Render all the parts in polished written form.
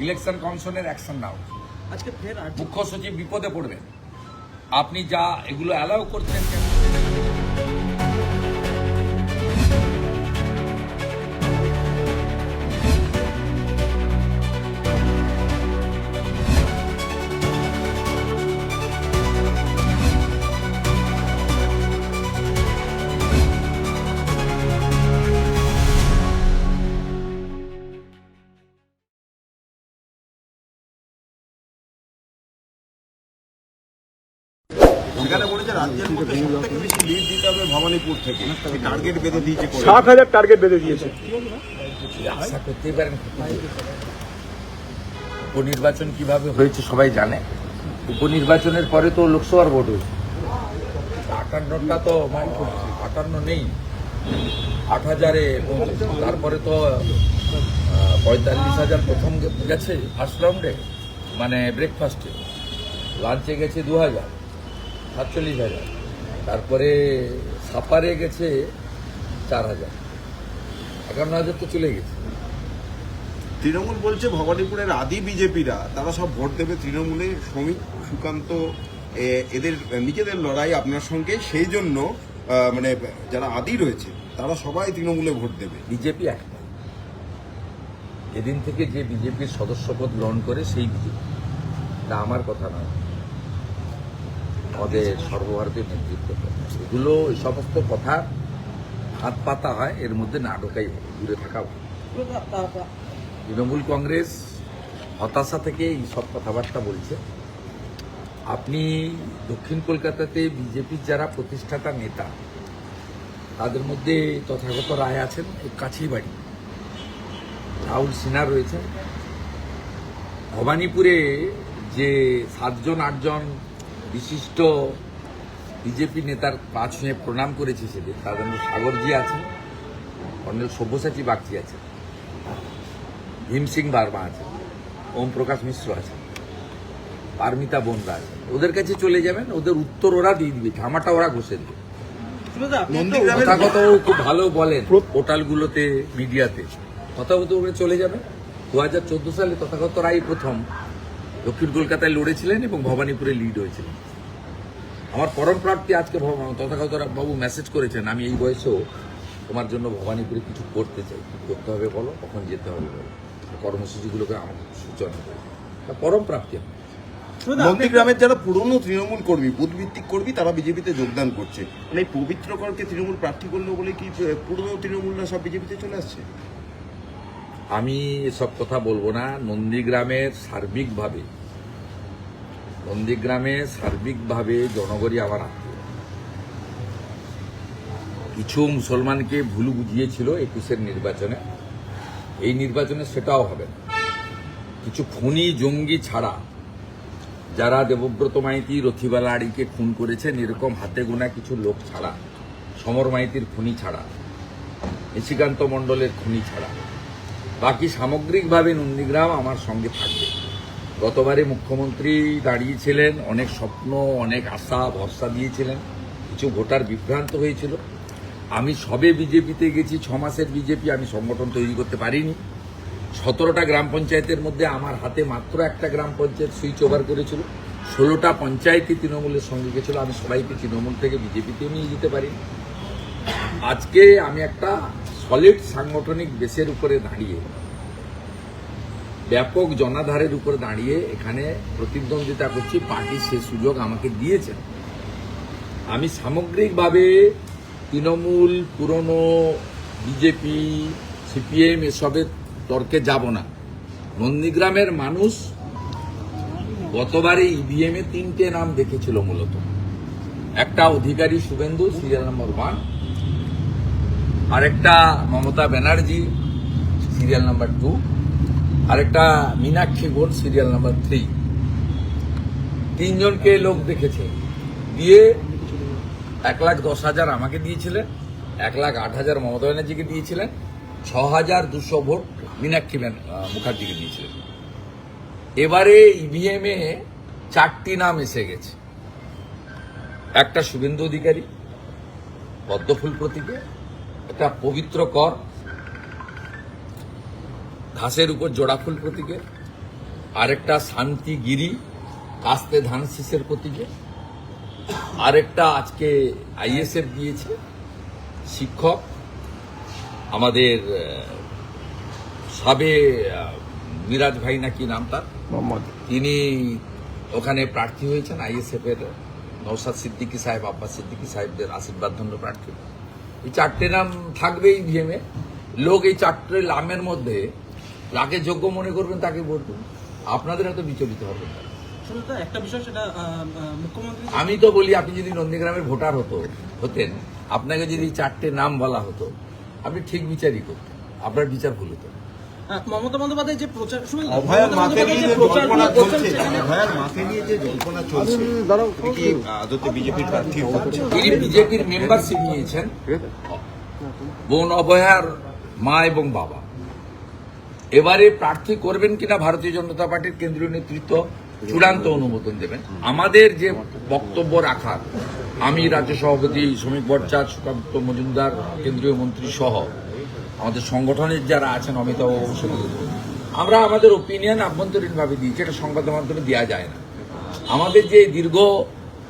Election কমিশনের action নাও। আজকে ফের মুখ্য সচিব বিপদে পড়বেন। আপনি যা এগুলো অ্যালাউ করছেন কেন? সেখানে বলেছে রাজ্যের মধ্যে সবথেকে বেশি লিড দিতে হবে ভবানীপুর থেকে, টার্গেট বেঁধে দিয়েছে। 60,000 টার্গেট বেঁধে দিয়েছে। আশা করতেই পারেন উপনির্বাচন কিভাবে হয়েছে সবাই জানে। উপনির্বাচনের পরে তো লোকসভার ভোট হয়েছে, 58টা তো 58 নেই, 8,000-এ তারপরে তো 45,000 প্রথম গেছে ফার্স্ট রাউন্ডে, মানে ব্রেকফাস্টে। লাঞ্চে গেছে 2,000, 47,000। তারপরে সাপারে গেছে 4,000, 51,000 তো চলে গেছে। তৃণমূল বলছে ভবানীপুরের আদি বিজেপিরা তারা সব ভোট দেবে তৃণমূলে। শ্রমিক সুকান্ত এদের নিজেদের লড়াই আপনার সঙ্গে, সেই জন্য মানে যারা আদি রয়েছে তারা সবাই তৃণমূলে ভোট দেবে। বিজেপি একটা এদিন থেকে যে বিজেপির সদস্যপদ গ্রহণ করে সেই বিজেপি, এটা আমার কথা নয়, আমাদের সর্বভারতীয় নেতৃত্ব। এগুলো এই সমস্ত কথা হাত পাতা হয়, এর মধ্যে না ঢোকাই ভালো, দূরে থাকা ভালো। তৃণমূল কংগ্রেস হতাশা থেকে এই সব কথাবার্তা বলছে। আপনি দক্ষিণ কলকাতাতে বিজেপির যারা প্রতিষ্ঠাতা নেতা তাদের মধ্যে তথাগত রায় আছেন, এই কাছেই বাড়ি। রাহুল সিনহা রয়েছেন। ভবানীপুরে যে 7-8 বিশিষ্ট বিজেপি নেতার পা ছুঁয়ে প্রণাম করেছে সেদিন, তাদের মধ্যে সাগরজি আছেন, কর্নেল সব্যসাচী বাগচি আছেন, ভীম সিং বার্মা আছেন, ওম প্রকাশ মিশ্র আছেন, পারমিতা বোনরা আছেন। ওদের কাছে চলে যাবেন, ওদের উত্তর ওরা দিয়ে দিবে, ঝামাটা ওরা ঘষে দেবে। কথাগত খুব ভালো বলেন পোর্টালগুলোতে, মিডিয়াতে কথাগত ওরা চলে যাবেন। 2014 সালে তথাগত রায় প্রথম দক্ষিণ কলকাতায় লড়েছিলেন এবং ভবানীপুরে লিড হয়েছিলেন। আমার পরম প্রার্থী আজকে তথাগত বাবু মেসেজ করেছেন, আমি এই বয়সেও তোমার জন্য ভবানীপুরে কিছু করতে চাই, কি করতে হবে বলো, কখন যেতে হবে বলো, কর্মসূচিগুলোকে আমার সূচনা করে পরম প্রাপ্তি। নন্দীগ্রামের যারা পুরনো তৃণমূল কর্মী, বুথভিত্তিক কর্মী, তারা বিজেপিতে যোগদান করছে। মানে এই পবিত্রকরকে তৃণমূল প্রার্থী করলো বলে কি পুরনো তৃণমূলরা সব বিজেপিতে চলে আসছে? আমি এসব কথা বলবো না। নন্দীগ্রামের সার্বিকভাবে জনগণই আমার আত্মীয়। কিছু মুসলমানকে ভুল বুঝিয়েছিল 21-এর নির্বাচনে, এই নির্বাচনে সেটাও হবে না। কিছু খুনি জঙ্গি ছাড়া যারা দেবব্রত মাইতি, রথিবালা আড়িকে খুন করেছেন, এরকম হাতে গোনা কিছু লোক ছাড়া, সমর মাইতির খুনি ছাড়া, নিশিকান্ত মণ্ডলের খুনি ছাড়া বাকি সামগ্রিকভাবে নন্দীগ্রাম আমার সঙ্গে থাকবে। গতবারে মুখ্যমন্ত্রী দাঁড়িয়েছিলেন, অনেক স্বপ্ন, অনেক আশা ভরসা দিয়েছিলেন, কিছু ভোটার বিভ্রান্ত হয়েছিল। আমি সবে বিজেপিতে গেছি, 6 মাসের বিজেপি, আমি সংগঠন তৈরি করতে পারিনি। 17টা গ্রাম পঞ্চায়েতের মধ্যে আমার হাতে মাত্র একটা গ্রাম পঞ্চায়েত সুইচ ওভার করেছিল, 16টা পঞ্চায়েতই তৃণমূলের সঙ্গে গেছিল। আমি সবাইকে তৃণমূল থেকে বিজেপিতে নিয়ে যেতে পারিনি। আজকে আমি একটা সলিড সাংগঠনিক বেসের উপরে দাঁড়িয়ে, ব্যাপক জনাধারের উপরে দাঁড়িয়ে এখানে প্রতিদ্বন্দ্বিতা করছি। পার্টি সে সুযোগ আমাকে দিয়েছেন। আমি সামগ্রিকভাবে তৃণমূল, পুরনো বিজেপি, সিপিএম এসবের তর্কে যাব না। নন্দীগ্রামের মানুষ গতবারে ইভিএমে 3টে নাম দেখেছিল মূলত। একটা অধিকারী শুভেন্দু, সিরিয়াল নাম্বার 1, আরেকটা মমতা ব্যানার্জি, সিরিয়াল নাম্বার 2, আরেকটা মীনাক্ষী বোন, সিরিয়াল নাম্বার 3। 3 জনকে লোক দেখেছে, দিয়ে 1,10,000 আমাকে দিয়েছিলেন, 1,08,000 মমতা ব্যানার্জিকে দিয়েছিলেন, 6,200 ভোট মীনাক্ষী মুখার্জিকে দিয়েছিলেন। এবারে ইভিএমে 4টি নাম এসে গেছে। একটা শুভেন্দু অধিকারী পদ্মফুল প্রতীকে, একটা পবিত্র কর ঘাসের উপর জোড়া ফুল প্রতীকে, আরেকটা শান্তিগিরি কাস্তে ধান শীষের প্রতীকে, আরেকটা আজকে আইএসএফ দিয়েছে শিক্ষক আমাদের সাবে মিরাজ ভাই নাকি নাম তার, মোহাম্মদ তিনি ওখানে প্রার্থী হয়েছেন আইএসএফ এর। নওশাদ সিদ্দিকী সাহেব, আব্বাস সিদ্দিকী সাহেবদের আশীর্বাদ ধন্য প্রার্থী। এই চারটে নাম থাকবে ইভিএমে। লোক এই চারটে নামের মধ্যে যাকে যোগ্য মনে করবেন তাকে ভোট দেবেন। আপনাদের এত বিচলিত হবে না। একটা বিষয়, সেটা মুখ্যমন্ত্রী আমি তো বলি, আপনি যদি নন্দীগ্রামের ভোটার হতেন, আপনাকে যদি চারটে নাম বলা হতো, আপনি ঠিক বিচারই করতেন। আপনার বিচার ভুল হতো। মমতা বন্দ্যোপাধ্যায় যে প্রচার, অভয়ার মমতা মাকে নিয়ে যে বন্দ্যোপাধ্যায় প্রচার জল্পনা করছেন, চলছে, সেখানে অভয়ার মাকে নিয়ে যে জল্পনা চলছে, তিনি কি আদতে বিজেপির প্রার্থী হচ্ছে? তিনি বিজেপির মেম্বারশিপ নিয়েছেন বোন অভয়ার মা এবং বাবা। এবারে প্রার্থী করবেন কিনা ভারতীয় জনতা পার্টির কেন্দ্রীয় নেতৃত্ব চূড়ান্ত অনুমোদন দেবেন। আমাদের যে বক্তব্য রাখার, আমি রাজ্য সভাপতি শ্রমিক ভট্টাচার্য, সুকান্ত মজুমদার কেন্দ্রীয় মন্ত্রী সহ আমাদের সংগঠনের যারা আছেন, অমিতাভ বসু, আমরা আমাদের ওপিনিয়ন আভ্যন্তরীণভাবে দিয়েছি, এটা সংবাদ মাধ্যমে দেওয়া যায় না। আমাদের যে দীর্ঘ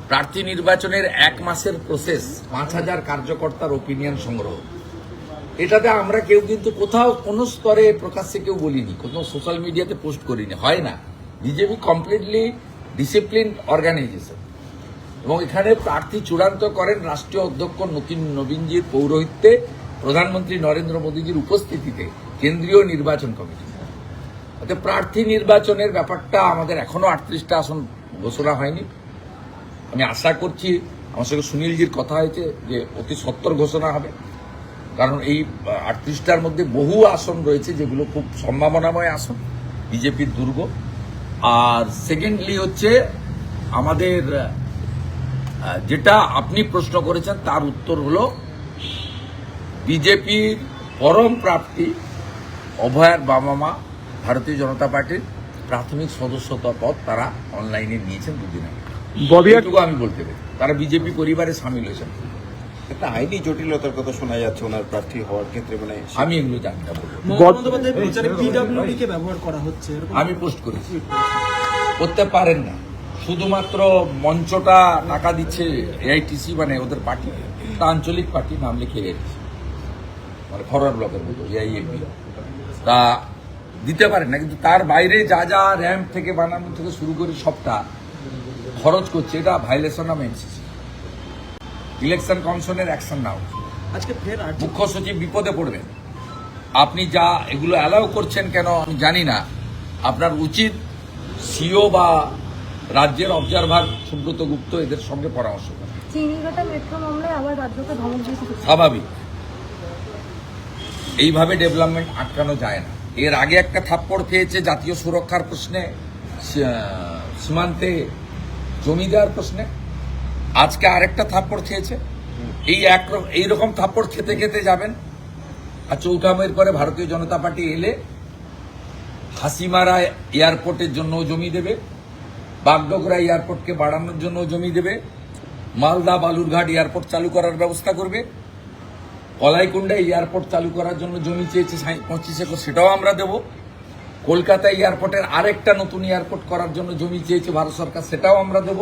প্রার্থী নির্বাচনের 1 মাসের প্রসেস, 5000 কার্যকর্তার ওপিনিয়ন সংগ্রহ, এটাতে আমরা কেউ কিন্তু কোথাও কোনো স্তরে প্রকাশ্যে কেউ বলিনি, কোনো সোশ্যাল মিডিয়াতে পোস্ট করিনি, হয় না। বিজেপি কমপ্লিটলি ডিসিপ্লিন অর্গানাইজেশন, এবং এখানে প্রার্থী চূড়ান্ত করেন রাষ্ট্রীয় অধ্যক্ষ নবীনজির পৌরোহিত্যে, প্রধানমন্ত্রী নরেন্দ্র মোদীজির উপস্থিতিতে কেন্দ্রীয় নির্বাচন কমিটি। অর্থাৎ প্রার্থী নির্বাচনের ব্যাপারটা আমাদের এখনো 38টা আসন ঘোষণা হয়নি। আমি আশা করছি, আমার সঙ্গে সুনীলজির কথা হয়েছে যে অতি সত্বর ঘোষণা হবে, কারণ এই 38টার মধ্যে বহু আসন রয়েছে যেগুলো খুব সম্ভাবনাময় আসন, বিজেপির দুর্গ। আর সেকেন্ডলি হচ্ছে আমাদের যেটা আপনি প্রশ্ন করেছেন তার উত্তর হলো, বিজেপির পরম প্রাপ্তি অভয়ার বাবা মা ভারতীয় জনতা পার্টির প্রাথমিক সদস্যতা পদ তারা অনলাইনে নিয়েছেন 2 দিন আগে। এটুকু আমি বলতে পারি, তারা বিজেপি পরিবারে সামিল হয়েছেন। একটা আইনি জটিলতার কথা শোনা যাচ্ছে ওনার প্রার্থী হওয়ার ক্ষেত্রে, মানে আমি এগুলো জানি না বলবো। মমতা বন্দ্যোপাধ্যায়ের প্রচারে পিডব্লিউডি কে ব্যবহার করা হচ্ছে, এরকম আমি পোস্ট করেছি, করতে পারেন না। শুধুমাত্র মঞ্চটা টাকা দিচ্ছে এআইটিসি, মানে ওদের পার্টি, একটা আঞ্চলিক পার্টি, নাম লিখে এআইটিসি, মানে ফরওয়ার্ড ব্লকের মতো এআইএফবি, তা দিতে পারেন না। কিন্তু তার বাইরে যা যা র্যাম্প থেকে বানানো থেকে শুরু করে সবটা খরচ করছে, এটা ভাইলেশন অফ এনসিসি। ইলেকশন কমিশনের অ্যাকশন নাও। আজকে ফের মুখ্য সচিব বিপদে পড়বেন। আপনি যা এগুলো অ্যালাউ করছেন কেন আমি জানি না। আপনার উচিত সিও বা রাজ্যের অবজারভার সুব্রত গুপ্ত এদের সঙ্গে পরামর্শ করা। চিনিঘাটা মেট্রো মামলায় আবার রাজ্যকে ধমক দিয়েছে। স্বাভাবিক, এইভাবে ডেভেলপমেন্ট আটকানো যায় না। এর আগে একটা থাপ্পড় খেয়েছে জাতীয় সুরক্ষার প্রশ্নে, সীমান্তে জমি দেওয়ার প্রশ্নে, আজকে আরেকটা থাপ্পড় খেয়েছে। এইরকম থাপ্পড় খেতে খেতে যাবেন। আর 4 মাইল পরে ভারতীয় জনতা পার্টি এলে হাসিমারা এয়ারপোর্টের জন্য জমি দেবে, বাগডোগরা এয়ারপোর্টকে বাড়ানোর জন্য জমি দেবে, মালদা বালুরঘাট এয়ারপোর্ট চালু করার ব্যবস্থা করবে, কলাইকুণ্ডা এয়ারপোর্ট চালু করার জন্য জমি চেয়েছে 25 একর, সেটাও আমরা দেব। কলকাতা এয়ারপোর্টের আরেকটা নতুন এয়ারপোর্ট করার জন্য জমি চেয়েছে ভারত সরকার, সেটাও আমরা দেব।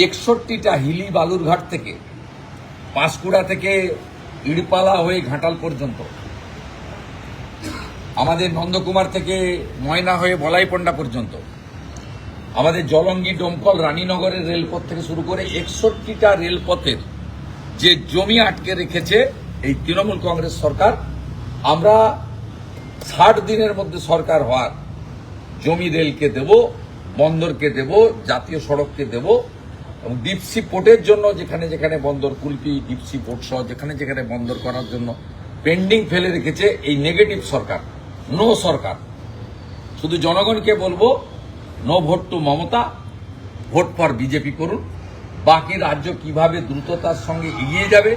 61টা হিলি বালুরঘাট থেকে, পাঁশকুড়া থেকে ইড়পালা হয়ে ঘাটাল পর্যন্ত, আমাদের নন্দকুমার থেকে ময়না হয়ে বলাইপন্ডা পর্যন্ত, আমাদের জলঙ্গি ডোমকল রানীনগরের রেলপথ থেকে শুরু করে 61টা রেলপথের যে জমি আটকে রেখেছে এই তৃণমূল কংগ্রেস সরকার, আমরা 60 দিনের মধ্যে সরকার হওয়ার জমি রেলকে দেব, বন্দরকে দেব, জাতীয় সড়ককে দেব, এবং ডিপসি পোর্টের জন্য যেখানে যেখানে বন্দর, কুলপি ডিপসি পোর্ট সহ যেখানে যেখানে বন্দর করার জন্য পেন্ডিং ফেলে রেখেছে এই নেগেটিভ সরকার, নো সরকার। শুধু জনগণকে বলবো, no vote to Mamata, vote for BJP করুন। বাকি রাজ্য কিভাবে দ্রুততার সঙ্গে এগিয়ে যাবে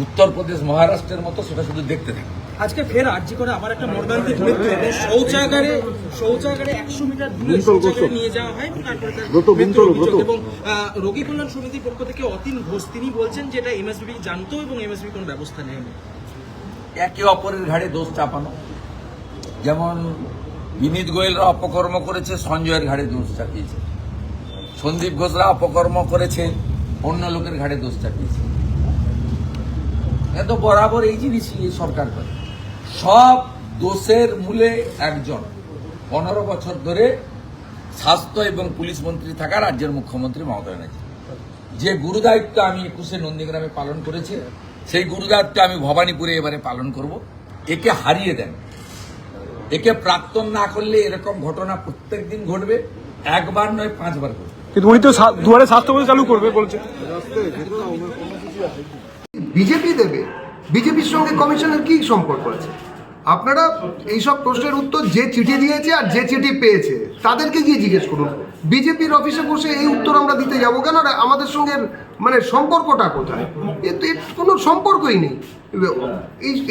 উত্তরপ্রদেশ মহারাষ্ট্রের মতো, সেটা শুধু দেখতে থাকুন। আজকে ফের আর্জি করে আবার একটা মর্মান্তিক মৃত্যু, এবং শৌচাগারে 100 মিটার দূরে শৌচাগারে নিয়ে যাওয়া হয় এবং তারপরে তার মৃত্যুর অভিযোগ। এবং রোগী কল্যাণ সমিতির পক্ষ থেকে অতীন ঘোষ তিনি বলছেন যে এটা এমএসবি জানতো এবং এমএসবি কোনো ব্যবস্থা নেয়নি। একে অপরের ঘাড়ে দোষ চাপানো, যেমন বিনীত গোয়েলরা অপকর্ম করেছে, সঞ্জয়ের ঘাড়ে দোষ চাপিয়েছে। সন্দীপ ঘোষরা অপকর্ম করেছে, অন্য লোকের ঘাড়ে দোষ চাপিয়েছে। এত বরাবর এই জিনিসই এই সরকার করে। সব দোষের মূলে একজন 15 বছর ধরে স্বাস্থ্য এবং পুলিশ মন্ত্রী থাকা রাজ্যের মুখ্যমন্ত্রী মমতা ব্যানার্জি। যে গুরুদায়িত্ব আমি 21-এ নন্দীগ্রামে পালন করেছি, সেই গুরুদায়িত্ব আমি ভবানীপুরে এবারে পালন করব। একে হারিয়ে দেন। একে প্রাক্তন না করলে এরকম ঘটনা প্রত্যেকদিন ঘটবে, একবার নয় 5 বার ঘটবে। কিন্তু উনি তো দুয়ারে স্বাস্থ্য চালু করবে বলছে। বিজেপি দেবে, বিজেপির সঙ্গে কমিশনের কি সম্পর্ক আছে? আপনারা এইসব প্রশ্নের উত্তর যে চিঠি দিয়েছে আর যে চিঠি পেয়েছে তাদেরকে গিয়ে জিজ্ঞেস করুন। বিজেপির অফিসে বসে এই উত্তর আমরা দিতে যাবো কেন? আর আমাদের সঙ্গে মানে সম্পর্কটা কোথায়? এর কোনো সম্পর্কই নেই।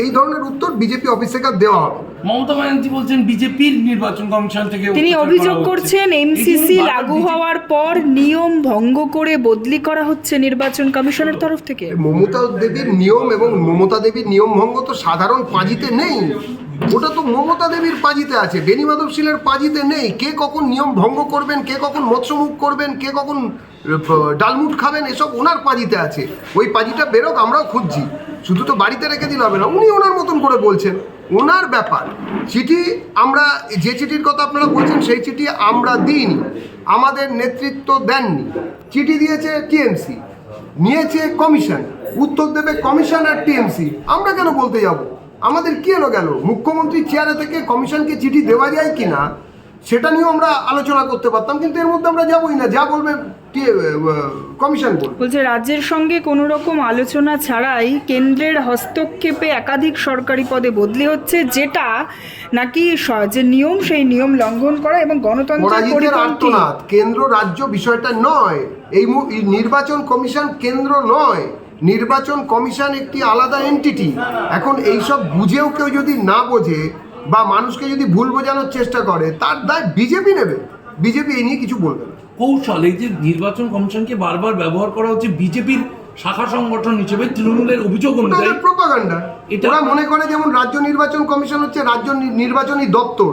এই ধরনের উত্তর বিজেপি অফিস থেকে দেওয়া হবে। মমতা ব্যানার্জি বলছেন বিজেপির নির্বাচন কমিশন থেকে তিনি অত্যাচার অভিযোগ করা হচ্ছে। করছেন এমসিসি লাগু হওয়ার পর নিয়ম ভঙ্গ করে বদলি করা হচ্ছে নির্বাচন কমিশনের তরফ থেকে। মমতা দেবীর নিয়ম এবং মমতা দেবীর নিয়ম ভঙ্গ তো সাধারণ পাঁজিতে নেই, ওটা তো মমতা দেবীর পাঁজিতে আছে, বেনি মাধব শীলের পাঁজিতে নেই। কে কখন নিয়ম ভঙ্গ করবেন, কে কখন মৎস্যমুখ করবেন, কে কখন ডালমুট খাবেন, এসব ওনার পাঁজিতে আছে। ওই পাঁজিটা বেরোক, আমরাও খুঁজছি। শুধু তো বাড়িতে রেখে দিলে হবে না। উনি ওনার মতন করে বলছেন, ওনার ব্যাপার। চিঠি আমরা, যে চিঠির কথা আপনারা বলছেন সেই চিঠি আমরা দিইনি, আমাদের নেতৃত্ব দেননি। চিঠি দিয়েছে টিএমসি, নিয়েছে কমিশন, উত্তর দেবে কমিশন আর টিএমসি। আমরা কেন বলতে যাব? আমাদের কি এলো গেল? মুখ্যমন্ত্রী চেয়ারে থেকে কমিশনকে চিঠি দেওয়া যায় কি না সেটা নিয়েও আমরা আলোচনা করতে পারতাম, কিন্তু এর মধ্যে আমরা যাবোই না। যা বলবে কমিশন বলবে। বলছে রাজ্যের সঙ্গে কোনো রকম আলোচনা ছাড়াই কেন্দ্রের হস্তক্ষেপে একাধিক সরকারি পদে বদলি হচ্ছে, যেটা নাকি যে নিয়ম সেই নিয়ম লঙ্ঘন করা এবং গণতন্ত্রের পরাজিতের পরিপন্থী। আর্তনাদ। কেন্দ্র রাজ্য বিষয়টা নয়। এই নির্বাচন কমিশন কেন্দ্র নয়, নির্বাচন কমিশন একটি আলাদা এন্টিটি। এখন এইসব বুঝেও কেউ যদি না বোঝে বা মানুষকে যদি ভুল বোঝানোর চেষ্টা করে, তার দায় বিজেপি নেবে। বিজেপি এই নিয়ে কিছু বলবে না। কৌশল, এই যে নির্বাচন কমিশনকে বারবার ব্যবহার করা হচ্ছে বিজেপির শাখা সংগঠন হিসেবে, তৃণমূলের অভিযোগ অনুযায়ী প্রোপাগান্ডা। এটা- ওরা মনে করে যেমন রাজ্য নির্বাচন কমিশন হচ্ছে রাজ্য নির্বাচনী দপ্তর,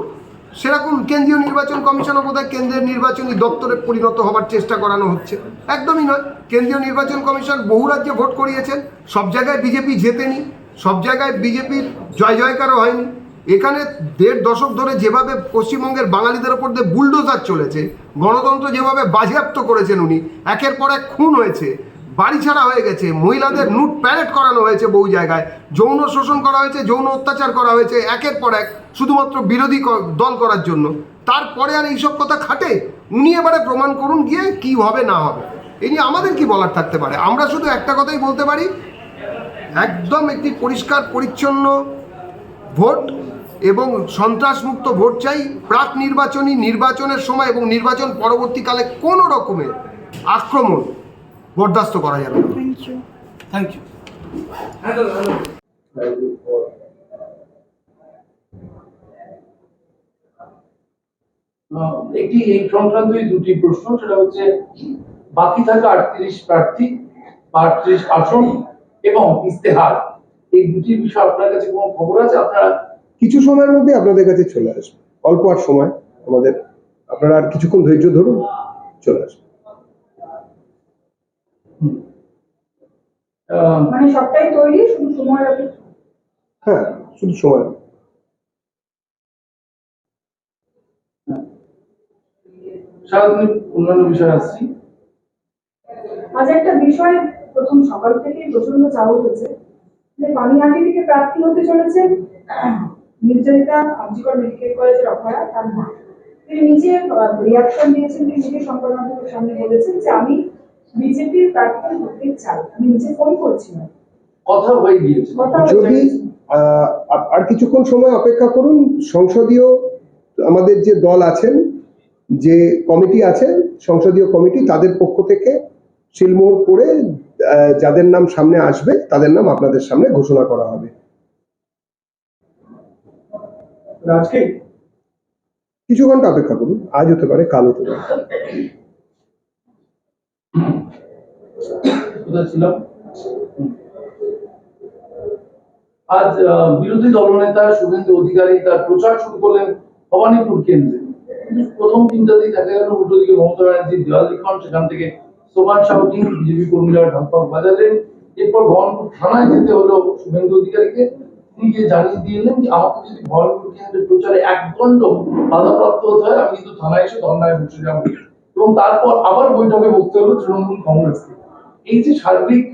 সেরকম কেন্দ্রীয় নির্বাচন কমিশনও বোধহয় কেন্দ্রের নির্বাচনী দপ্তরে পরিণত হবার চেষ্টা করানো হচ্ছে। একদমই নয়। কেন্দ্রীয় নির্বাচন কমিশন বহু রাজ্যে ভোট করিয়েছেন, সব জায়গায় বিজেপি জেতেনি, সব জায়গায় বিজেপির জয় জয়কারও হয়নি। এখানে 1.5 দশক ধরে যেভাবে পশ্চিমবঙ্গের বাঙালিদের ওপর দিয়ে বুলডোজার চলেছে, গণতন্ত্র যেভাবে বাজেয়াপ্ত করেছেন উনি, একের পর এক খুন হয়েছে, বাড়ি ছাড়া হয়ে গেছে, মহিলাদের নুট প্যারেড করানো হয়েছে বহু জায়গায়, যৌন শোষণ করা হয়েছে, যৌন অত্যাচার করা হয়েছে একের পর এক, শুধুমাত্র বিরোধী দল করার জন্য। তারপরে আর এইসব কথা খাটে? উনি এবারে প্রমাণ করুন গিয়ে কি হবে না হবে। এই নিয়ে আমাদের কি বলার থাকতে পারে? আমরা শুধু একটা কথাই বলতে পারি, একদম একটি পরিষ্কার পরিচ্ছন্ন ভোট এবং সন্ত্রাসমুক্ত ভোট চাই। প্রাক নির্বাচনী নির্বাচনের সময় এবং নির্বাচন পরবর্তীকালে কোনো রকমের আক্রমণ বরদাস্ত করা যাবে না। Thank you. একটি এই সংক্রান্তই দুটি প্রশ্ন, সেটা হচ্ছে বাকি থাকা 38 প্রার্থী, 38 আসন এবং ইস্তেহার, এই দুটি বিষয় আপনার কাছে কোনো খবর আছে? আপনারা কিছু সময়ের মধ্যে আপনাদের কাছে চলে আসবে, অল্প আর সময় আমাদের, আপনারা আর কিছুক্ষণ ধৈর্য ধরুন, চলে আসবে। মানে সবটাই তৈরি, শুধু সময় অপেক্ষা। হ্যাঁ, শুধু সময়। সারাদিন অন্যান্য বিষয় আসছি। আজ একটা বিষয় প্রথম সকাল থেকেই প্রচন্ড চাপ হয়েছে যে পানিহাটি থেকে প্রার্থী হতে চলেছেন নির্যাতিতা আরজিকর মেডিকেল কলেজের অভয়া তার মা। তিনি নিজে রিয়াকশন দিয়েছেন, তিনি নিজে সংবাদ মাধ্যমের সামনে বলেছেন যে আমি বিজেপির প্রার্থী হতে চাই, আমি নিজে ফোন করছিলাম। কথা হয়ে গিয়েছে। যদি আর কিছুক্ষণ সময় অপেক্ষা করুন, সংসদীয় আমাদের যে দল আছেন, যে কমিটি আছে সংসদীয় কমিটি, তাদের পক্ষ থেকে সিলমোহর করে যাদের নাম সামনে আসবে তাদের নাম আপনাদের সামনে ঘোষণা করা হবে। আজকে কিছু ঘন্টা অপেক্ষা করুন, আজ হতে পারে, কাল হতে পারে। কোথায় ছিলাম? আজ বিরোধী দলনেতা শুভেন্দু অধিকারী তার প্রচার শুরু করলেন ভবানীপুর কেন্দ্রে। কিন্তু প্রথম তিনটাতেই দেখা গেল উল্টো দিকে মমতা ব্যানার্জির দেওয়াল লিখন, সেখান থেকে স্লোগান শাউটিং, বিজেপি কর্মীরা ঢাকঢাক বাজালেন। এরপর ভবানীপুর থানায় যেতে হলো শুভেন্দু অধিকারীকে। তিনি গিয়ে জানিয়ে দিলেন যে আমাকে যদি ভবানীপুর কেন্দ্রের প্রচারে 1 দণ্ড বাধাপ্রাপ্ত হতে হয়, আমি কিন্তু থানায় এসে ধর্নায় বসে যাবো। এবং তারপর আবার বৈঠকে বসতে হলো তৃণমূল কংগ্রেসকে। এই যে সার্বিক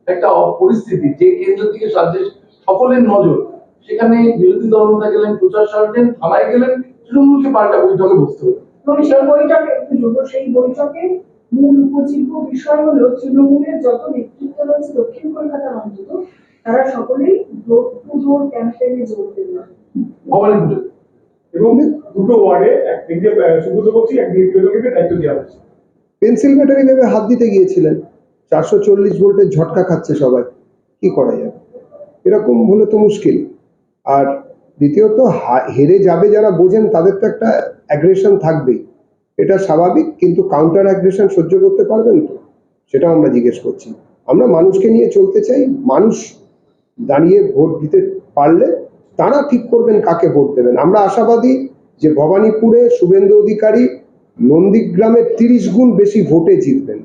একটা পরিস্থিতি, যে কেন্দ্র থেকে রাজ্যের সকলের নজর, সেখানে বিরোধী দলনেতা গেলেন, প্রচার সারলেন, থানায় গেলেন, তৃণমূলকে পাল্টা বৈঠকে বসতে হলো। এবং সেই বৈঠকে একটু যোগ্য, সেই বৈঠকে মূল উপজীব্য বিষয় হলো তৃণমূলের যত নেতৃত্ব রয়েছে দক্ষিণ কলকাতার অন্তত তারা সকলেই ডোর টু ডোর ক্যাম্পেইনে যোগ দেবে ভবানীপুরে এবং দুটো ওয়ার্ডে একদিকে সুব্রত বক্সি, একদিকে প্রিয়তমকে দায়িত্ব দেওয়া হয়েছে। পেন্সিল ব্যাটারি ভেবে হাত দিতে গিয়েছিলেন, 440 ভোল্টের ঝটকা খাচ্ছে সবাই, কি করা যাবে? এরকম হলে তো মুশকিল। আর দ্বিতীয়ত হেরে যাবে যারা বোঝেন, তাদের তো একটা অ্যাগ্রেশন থাকবেই, এটা স্বাভাবিক। কিন্তু কাউন্টার অ্যাগ্রেশন সহ্য করতে পারবেন তো, সেটাও আমরা জিজ্ঞেস করছি। আমরা মানুষকে নিয়ে চলতে চাই, মানুষ দাঁড়িয়ে ভোট দিতে পারলে তারা ঠিক করবেন কাকে ভোট দেবেন। আমরা আশাবাদী যে ভবানীপুরে শুভেন্দু অধিকারী নন্দীগ্রামের 30 গুণ বেশি ভোটে জিতবেন।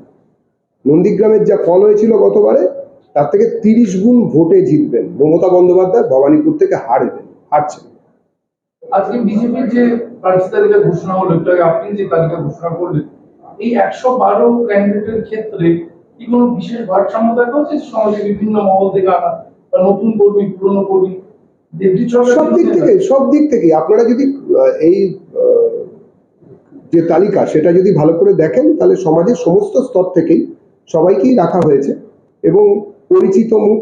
নন্দীগ্রামের যা ফল হয়েছিল গতবারে, তার থেকে 30 গুণ ভোটে জিতবেন। মমতা বন্দ্যোপাধ্যায় ভবানীপুর থেকে হারছেন। আজকে বিজেপির যে প্রার্থী তালিকা ঘোষণা হলো, একটু আগে আপনি যে তালিকা ঘোষণা করলেন, এই 112 ক্যান্ডিডেটের ক্ষেত্রে কি কোনো বিশেষ ভারসাম্য দেখা হচ্ছে? সমাজে বিভিন্ন মহল থেকে আনা বা নতুন কর্মী, পুরনো কর্মী, সব দিক থেকে আপনারা যদি এই যে তালিকা সেটা যদি ভালো করে দেখেন, তাহলে সমাজের সমস্ত স্তর থেকেই সবাইকেই রাখা হয়েছে। এবং পরিচিত মুখ,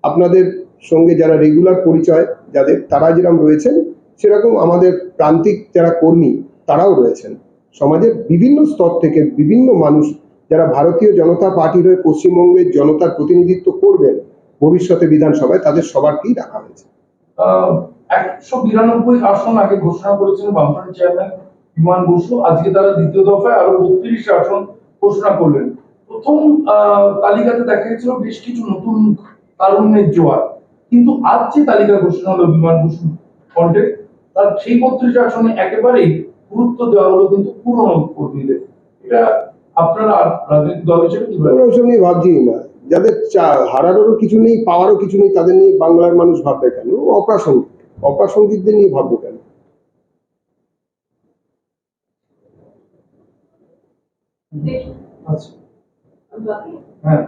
আপনাদের সঙ্গে যারা রেগুলার পরিচয় যাদের, তারা যেরকম রয়েছেন, সেরকম আমাদের প্রান্তিক যারা কর্মী তারাও রয়েছেন। সমাজের বিভিন্ন স্তর থেকে বিভিন্ন মানুষ যারা ভারতীয় জনতা পার্টির হয়ে পশ্চিমবঙ্গের জনতার প্রতিনিধিত্ব করবেন ভবিষ্যতে বিধানসভায়, তাদের সবারকেই রাখা হয়েছে। 192 আসন আগে ঘোষণা করেছেন বামফ্রন্ট চেয়ারম্যান বিমান বসু। আজকে তারা দ্বিতীয় দফায় আরো 32 আসন ঘোষণা করলেন। প্রথম তালিকাতে দেখা গেছিল বেশ কিছু নতুন তারুণ্যের জোয়ার, কিন্তু আজ যে তালিকা ঘোষণা হলো বিমান বসু কণ্ঠে, তার সেই 32 আসনে একেবারেই গুরুত্ব দেওয়া হলো কিন্তু পুরনো কর্মীদের। এটা আপনারা রাজনৈতিক দল হিসেবে কি ওসব নিয়ে ভাবছি না। যাদের হারারও কিছু নেই, পাওয়ারও কিছু নেই, তাদের নিয়ে বাংলার মানুষ ভাববে কেন? অপ্রাসঙ্গিকদের নিয়ে ভাববো কেন? আচ্ছা, হ্যাঁ।